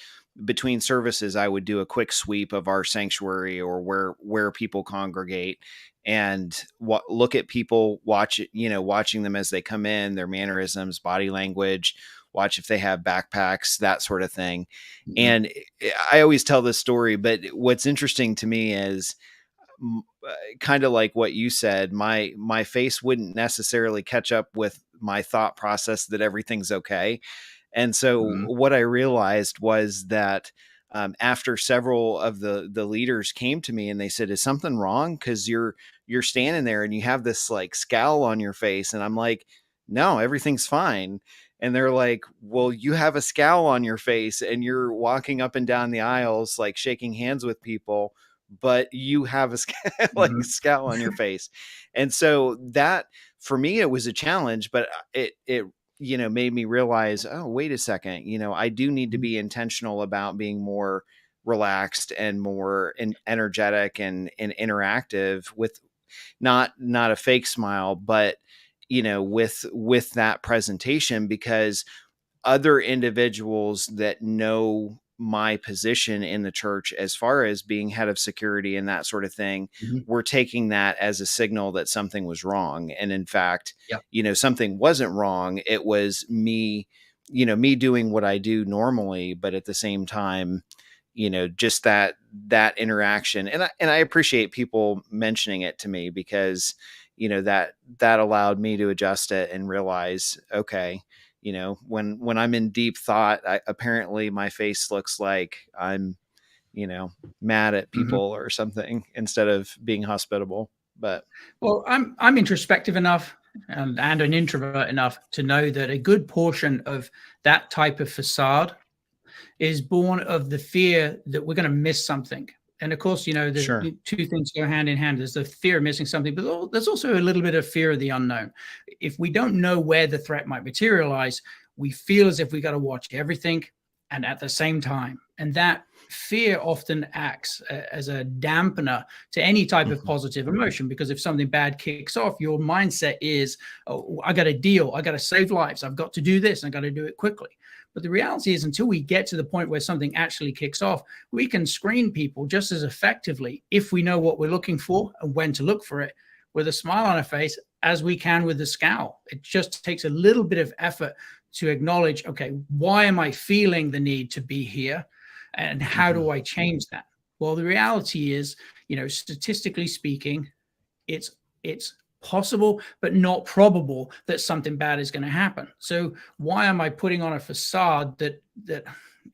between services, I would do a quick sweep of our sanctuary or where people congregate, and look at people, watching them as they come in, their mannerisms, body language, watch if they have backpacks, that sort of thing. And I always tell this story, but what's interesting to me is kind of like what you said, my face wouldn't necessarily catch up with my thought process that everything's okay. And so what I realized was that after several of the leaders came to me and they said, is something wrong? Because you're standing there and you have this like scowl on your face. And I'm like, no, everything's fine. And they're like, well, you have a scowl on your face and you're walking up and down the aisles, like shaking hands with people, but you have a scowl on your face. And so that, for me, it was a challenge, but it made me realize, oh, wait a second, I do need to be intentional about being more relaxed and more energetic and interactive with not a fake smile, but, with that presentation, because other individuals that know my position in the church as far as being head of security and that sort of thing, were taking that as a signal that something was wrong. And in fact, something wasn't wrong. It was me doing what I do normally, but at the same time, just that interaction. And I appreciate people mentioning it to me, because, that allowed me to adjust it and realize, okay, when I'm in deep thought, apparently my face looks like I'm, mad at people or something instead of being hospitable. But
well, I'm introspective enough and an introvert enough to know that a good portion of that type of facade is born of the fear that we're going to miss something. And of course, the two things go hand in hand. There's the fear of missing something, but there's also a little bit of fear of the unknown. If we don't know where the threat might materialize, we feel as if we got to watch everything and at the same time. And that fear often acts as a dampener to any type of positive emotion, because if something bad kicks off, your mindset is, oh, I got to deal, I got to save lives, I've got to do this, I got to do it quickly. But the reality is, until we get to the point where something actually kicks off, we can screen people just as effectively if we know what we're looking for and when to look for it, with a smile on our face, as we can with the scowl. It just takes a little bit of effort to acknowledge, okay, why am I feeling the need to be here? And how do I change that? Well, the reality is, statistically speaking, it's possible, but not probable that something bad is going to happen. So why am I putting on a facade that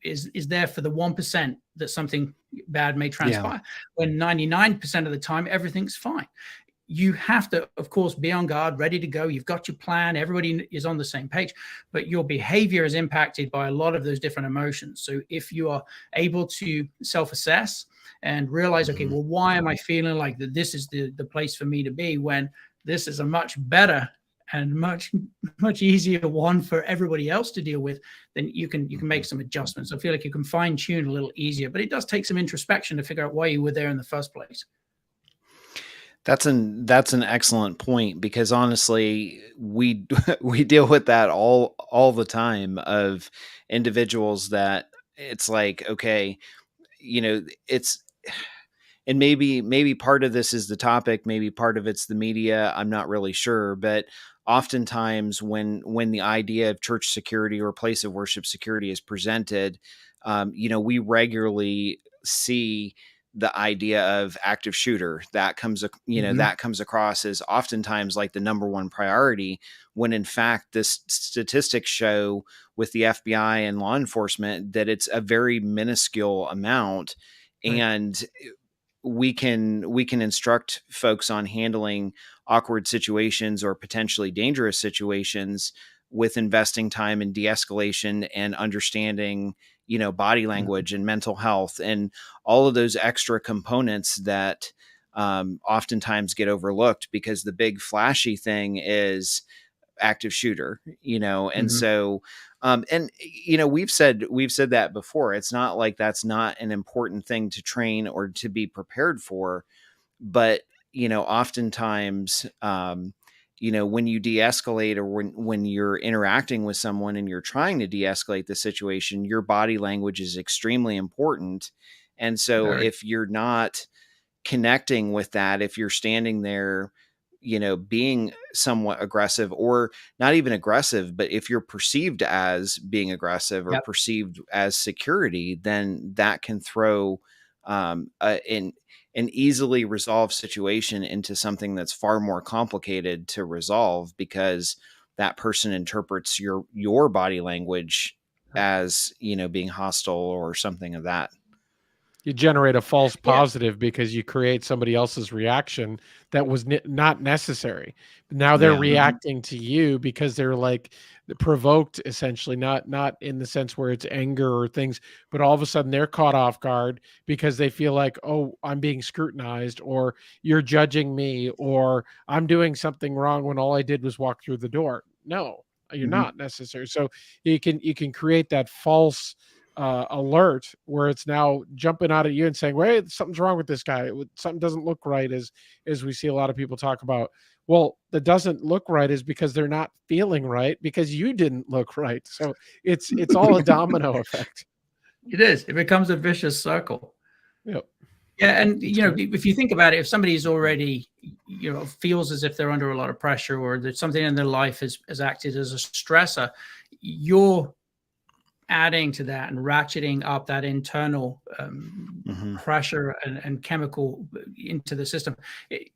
is there for the 1% that something bad may transpire, when 99% of the time everything's fine? You have to, of course, be on guard, ready to go. You've got your plan. Everybody is on the same page, but your behavior is impacted by a lot of those different emotions. So if you are able to self-assess and realize, okay, well, why am I feeling like that this is the place for me to be, when this is a much better and much easier one for everybody else to deal with, then you can make some adjustments. I feel like you can fine tune a little easier, but it does take some introspection to figure out why you were there in the first place.
That's an excellent point, because honestly, we deal with that all the time, of individuals that it's like, okay, it's, and maybe part of this is the topic, maybe part of it's the media, I'm not really sure, but oftentimes when the idea of church security or place of worship security is presented, we regularly see the idea of active shooter that comes, that comes across as oftentimes like the number one priority, when in fact this statistics show with the FBI and law enforcement that it's a very minuscule amount. Right. And we can instruct folks on handling awkward situations or potentially dangerous situations with investing time in de-escalation and understanding, body language and mental health and all of those extra components that oftentimes get overlooked, because the big flashy thing is active shooter, and so we've said that before. It's not like that's not an important thing to train or to be prepared for, but oftentimes when you de-escalate, or when you're interacting with someone and you're trying to de-escalate the situation, your body language is extremely important. And so if you're not connecting with that, if you're standing there, being somewhat aggressive, or not even aggressive, but if you're perceived as being aggressive or perceived as security, then that can throw an easily resolved situation into something that's far more complicated to resolve, because that person interprets your body language as, being hostile or something of that.
You generate a false positive because you create somebody else's reaction that was not necessary. Now they're reacting to you because they're like provoked, essentially, not in the sense where it's anger or things, but all of a sudden they're caught off guard because they feel like, oh, I'm being scrutinized, or you're judging me, or I'm doing something wrong when all I did was walk through the door. No, you're not necessary. So you can create that false alert where it's now jumping out at you and saying, wait, something's wrong with this guy. Something doesn't look right, as we see a lot of people talk about. Well, that doesn't look right is because they're not feeling right, because you didn't look right. So it's all a domino effect.
It is. It becomes a vicious circle.
Yep.
Yeah. And, if you think about it, if somebody's already, feels as if they're under a lot of pressure, or that something in their life has acted as a stressor, you're adding to that and ratcheting up that internal pressure and chemical into the system.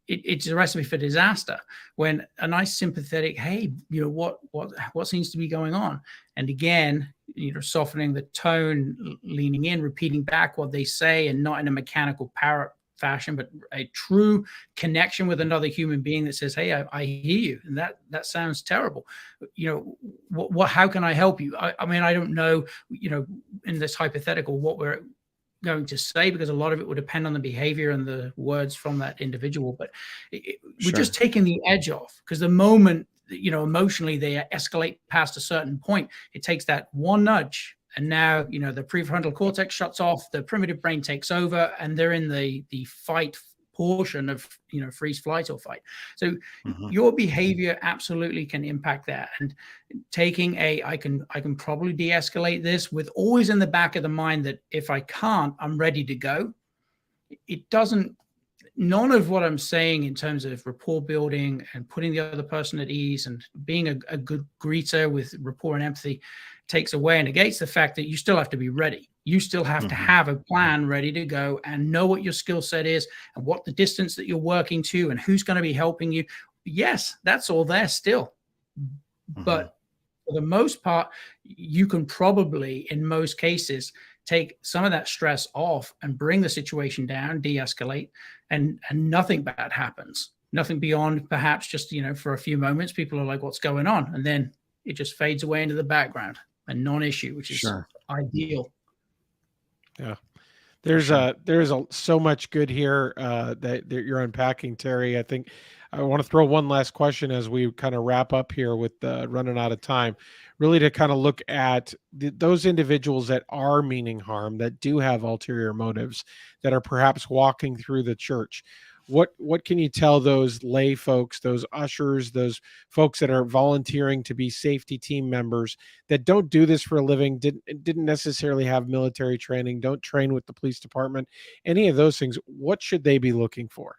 it's a recipe for disaster. When a nice sympathetic, hey, what seems to be going on, and again, softening the tone, leaning in, repeating back what they say, and not in a mechanical parrot fashion, but a true connection with another human being that says, hey, I hear you, and that sounds terrible. How can I help you? I mean, I don't know, in this hypothetical, what we're going to say, because a lot of it would depend on the behavior and the words from that individual. But we're just taking the edge off, because the moment, emotionally they escalate past a certain point, it takes that one nudge, and now, the prefrontal cortex shuts off, the primitive brain takes over, and they're in the fight portion of, freeze, flight, or fight. So your behavior absolutely can impact that. And taking I can probably de-escalate this, with always in the back of the mind that if I can't, I'm ready to go. It doesn't, none of what I'm saying in terms of rapport building and putting the other person at ease and being a good greeter with rapport and empathy takes away and negates the fact that you still have to be ready. You still have to have a plan ready to go and know what your skill set is and what the distance that you're working to and who's going to be helping you. Yes, that's all there still. But for the most part, you can probably, in most cases, take some of that stress off and bring the situation down, de-escalate, and nothing bad happens. Nothing beyond perhaps just, for a few moments, people are like, what's going on? And then it just fades away into the background, a non-issue, which is ideal.
Yeah. There's so much good here that you're unpacking, Terry. I think I want to throw one last question as we kind of wrap up here with running out of time, really to kind of look at those individuals that are meaning harm, that do have ulterior motives, that are perhaps walking through the church. What can you tell those lay folks, those ushers, those folks that are volunteering to be safety team members that don't do this for a living, didn't necessarily have military training, don't train with the police department, any of those things? What should they be looking for?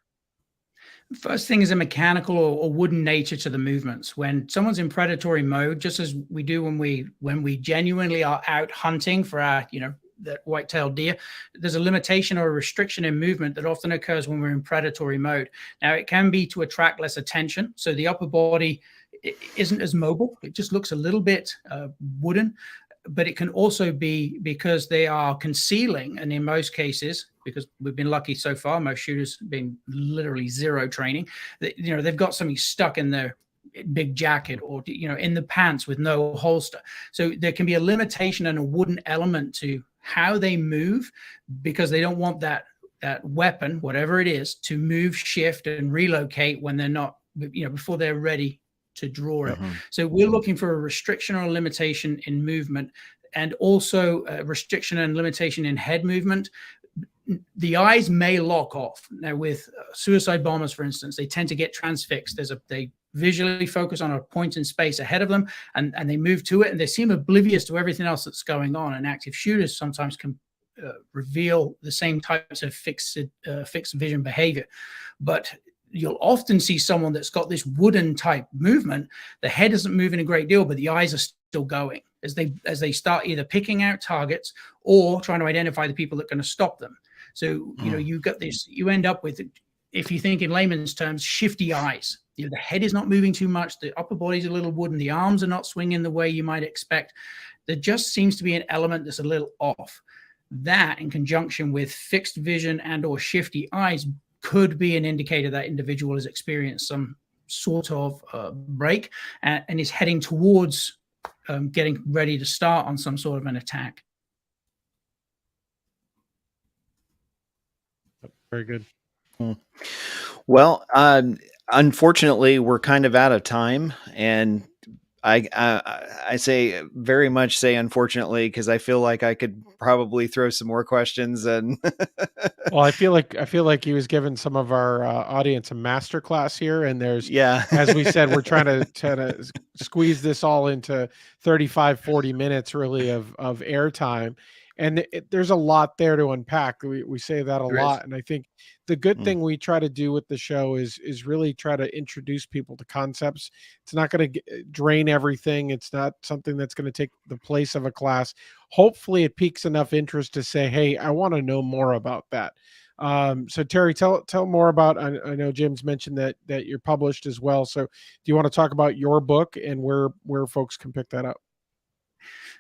First thing is a mechanical or wooden nature to the movements. When someone's in predatory mode, just as we do when we genuinely are out hunting for our, that white-tailed deer, there's a limitation or a restriction in movement that often occurs when we're in predatory mode. Now, it can be to attract less attention. So the upper body isn't as mobile. It just looks a little bit wooden. But it can also be because they are concealing, and in most cases, because we've been lucky so far, most shooters being literally zero training, that, they've got something stuck in their big jacket or, in the pants with no holster. So there can be a limitation and a wooden element to how they move, because they don't want that weapon, whatever it is, to move, shift, and relocate when they're not, before they're ready to draw it. So we're looking for a restriction or a limitation in movement, and also a restriction and limitation in head movement. The eyes may lock off. Now, with suicide bombers, for instance, they tend to get transfixed. They visually focus on a point in space ahead of them, and they move to it, and they seem oblivious to everything else that's going on. And active shooters sometimes can reveal the same types of fixed vision behavior. But you'll often see someone that's got this wooden type movement. The head isn't moving a great deal, but the eyes are still going as they start either picking out targets or trying to identify the people that are going to stop them. So, you got this, you end up with, if you think in layman's terms, shifty eyes. The head is not moving too much. The upper body's a little wooden. The arms are not swinging the way you might expect. There just seems to be an element that's a little off. That, in conjunction with fixed vision and or shifty eyes, could be an indicator that individual has experienced some sort of break and is heading towards getting ready to start on some sort of an attack.
Very good.
Well, unfortunately, we're kind of out of time, and I say very much say unfortunately, because I feel like I could probably throw some more questions. And
well, I feel like he was giving some of our audience a master class here, and there's, as we said, we're trying to squeeze this all into 35, 40 minutes really of airtime. And there's a lot there to unpack. We say that a lot. And I think the good thing we try to do with the show is really try to introduce people to concepts. It's not going to drain everything. It's not something that's going to take the place of a class. Hopefully it piques enough interest to say, hey, I want to know more about that. So Terry, tell more about. I know Jim's mentioned that you're published as well. So do you want to talk about your book and where folks can pick that up?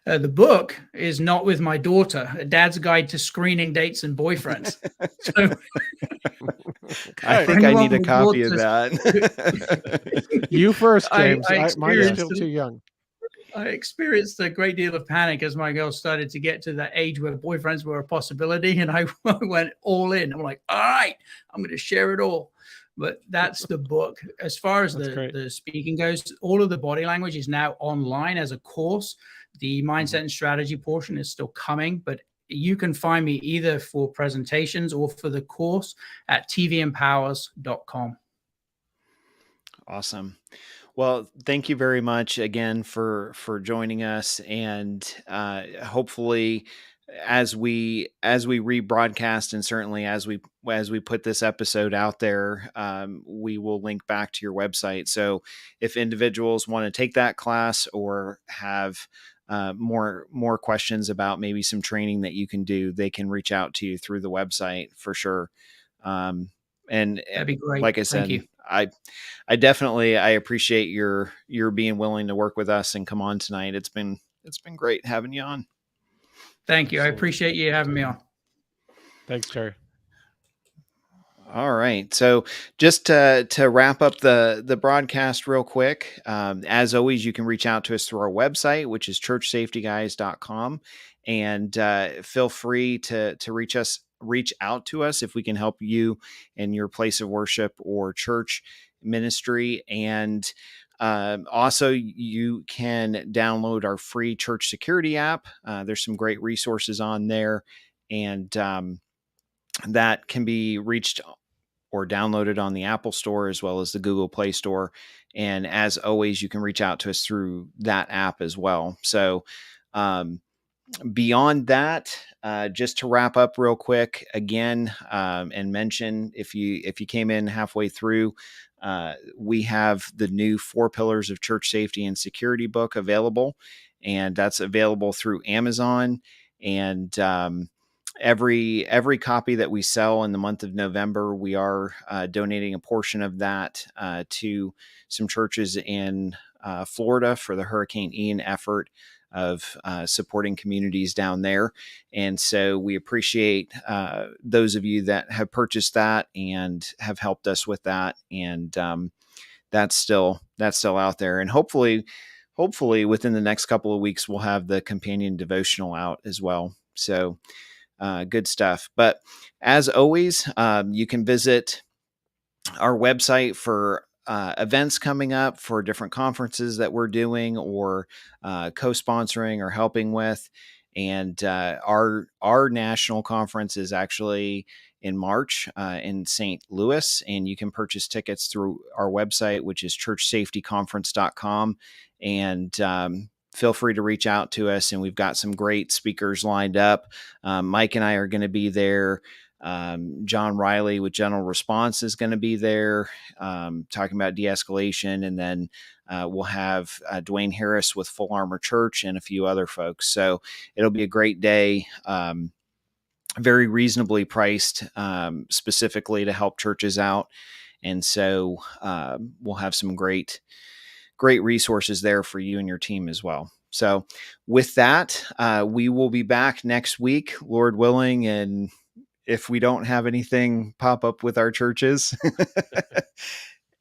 The book is Not With My Daughter, a dad's guide to screening dates and boyfriends. So,
I think I need a copy of that.
You first, James. Mine's still too young.
I experienced a great deal of panic as my girls started to get to that age where boyfriends were a possibility. And I went all in. I'm like, all right, I'm going to share it all. But that's the book. As far as the speaking goes, all of the body language is now online as a course. The mindset and strategy portion is still coming, but you can find me either for presentations or for the course at tvempowers.com.
Awesom. Well, thank you very much again for joining us, and hopefully as we rebroadcast, and certainly as we put this episode out there, we will link back to your website. So if individuals want to take that class or have more questions about maybe some training that you can do, they can reach out to you through the website for sure. And
that'd be great.
Like I said,
Thank you.
I definitely appreciate your being willing to work with us and come on tonight. It's been great having you on.
Thank you. I appreciate you having me on.
Thanks, Terry.
All right. So just to wrap up the broadcast real quick, as always, you can reach out to us through our website, which is churchsafetyguys.com, and feel free to reach out to us if we can help you in your place of worship or church ministry. And also, you can download our free church security app. There's some great resources on there, and that can be reached or downloaded on the Apple Store as well as the Google Play Store. And as always, you can reach out to us through that app as well. So beyond that, just to wrap up real quick again, and mention, if you came in halfway through, we have the new 4 Pillars of Church Safety and Security book available, and that's available through Amazon. And every copy that we sell in the month of November, we are donating a portion of that to some churches in Florida for the Hurricane Ian effort of supporting communities down there. And so we appreciate those of you that have purchased that and have helped us with that. And that's still out there. And hopefully within the next couple of weeks, we'll have the companion devotional out as well. So good stuff. But as always, you can visit our website for events coming up, for different conferences that we're doing or co-sponsoring or helping with. And our national conference is actually in March in St. Louis, and you can purchase tickets through our website, which is churchsafetyconference.com. And feel free to reach out to us, and we've got some great speakers lined up. Mike and I are going to be there. John Riley with General Response is going to be there, talking about de-escalation. And then we'll have Dwayne Harris with Full Armor Church and a few other folks. So it'll be a great day, very reasonably priced, specifically to help churches out. And so we'll have some great resources there for you and your team as well. So with that, we will be back next week, Lord willing, and if we don't have anything pop up with our churches,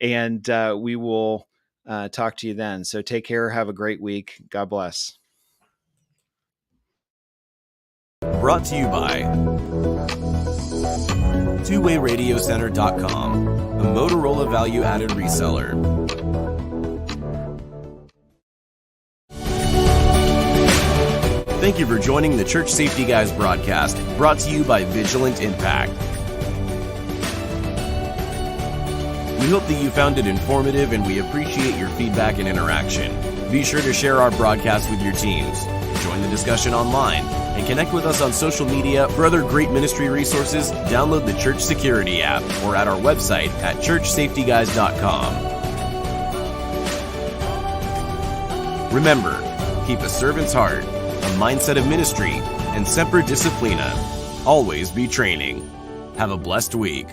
and we will talk to you then. So take care. Have a great week. God bless.
Brought to you by TwoWayRadioCenter.com, a Motorola value-added reseller. Thank you for joining the Church Safety Guys broadcast, brought to you by Vigilant Impact. We hope that you found it informative, and we appreciate your feedback and interaction. Be sure to share our broadcast with your teams, join the discussion online, and connect with us on social media. For other great ministry resources, download the Church Security app or at our website at churchsafetyguys.com. Remember, keep a servant's heart, a mindset of ministry, and semper disciplina. Always be training. Have a blessed week.